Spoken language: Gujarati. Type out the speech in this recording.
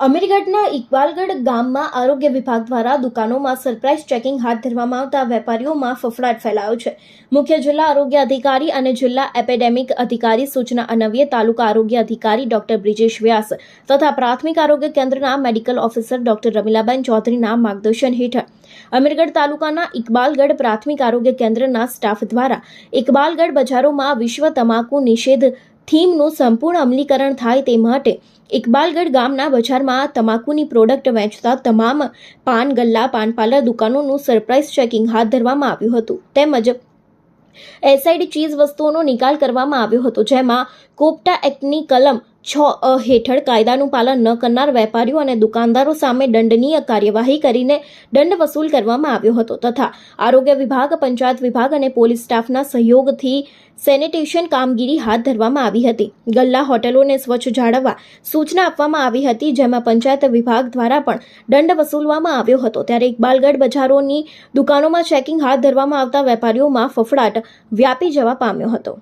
અમીરગઢના ઇકબાલગઢ ગામમાં આરોગ્ય વિભાગ દ્વારા દુકાનોમાં સરપ્રાઇઝ ચેકિંગ હાથ ધરવામાં આવતા વેપારીઓમાં ફફડાટ ફેલાયો છે। મુખ્ય જિલ્લા આરોગ્ય અધિકારી અને જિલ્લા એપિડેમિક અધિકારી સૂચના અન્વયે તાલુકા આરોગ્ય અધિકારી ડોક્ટર બ્રિજેશ વ્યાસ તથા પ્રાથમિક આરોગ્ય કેન્દ્રના મેડિકલ ઓફિસર ડોક્ટર રમીલાબેન ચૌધરીના માર્ગદર્શન હેઠળ અમીરગઢ તાલુકાના ઇકબાલગઢ પ્રાથમિક આરોગ્ય કેન્દ્રના સ્ટાફ દ્વારા ઇકબાલગઢ બજારોમાં વિશ્વ તમાકુ નિષેધ થીમનું સંપૂર્ણ અમલીકરણ થાય તે માટે ઇકબાલગઢ ગામના બજારમાં તમાકુની પ્રોડક્ટ વેચતા તમામ પાન ગલ્લા પાન પાર્લર દુકાનોનું સરપ્રાઇઝ ચેકિંગ હાથ ધરવામાં આવ્યું હતું। તેમજ એસાઇડ ચીઝ વસ્તુઓનો નિકાલ કરવામાં આવ્યો હતો, જેમાં કોપ્ટા એક્ટની કલમ 6A હેઠળ કાયદાનું પાલન ન કરનાર વેપારીઓ અને દુકાનદારો સામે દંડનીય કાર્યવાહી કરીને દંડ વસૂલ કરવામાં આવ્યો હતો તથા આરોગ્ય વિભાગ, પંચાયત વિભાગ અને પોલીસ સ્ટાફના સહયોગથી સેનિટેશન કામગીરી હાથ ધરવામાં આવી હતી। ગલ્લા હોટેલોને સ્વચ્છ જાળવવા સૂચના આપવામાં આવી હતી, જેમાં પંચાયત વિભાગ દ્વારા પણ દંડ વસૂલવામાં આવ્યો હતો। ત્યારે ઇકબાલગઢ બજારોની દુકાનોમાં ચેકિંગ હાથ ધરવામાં આવતા વેપારીઓમાં ફફડાટ વ્યાપી જવા પામ્યો હતો।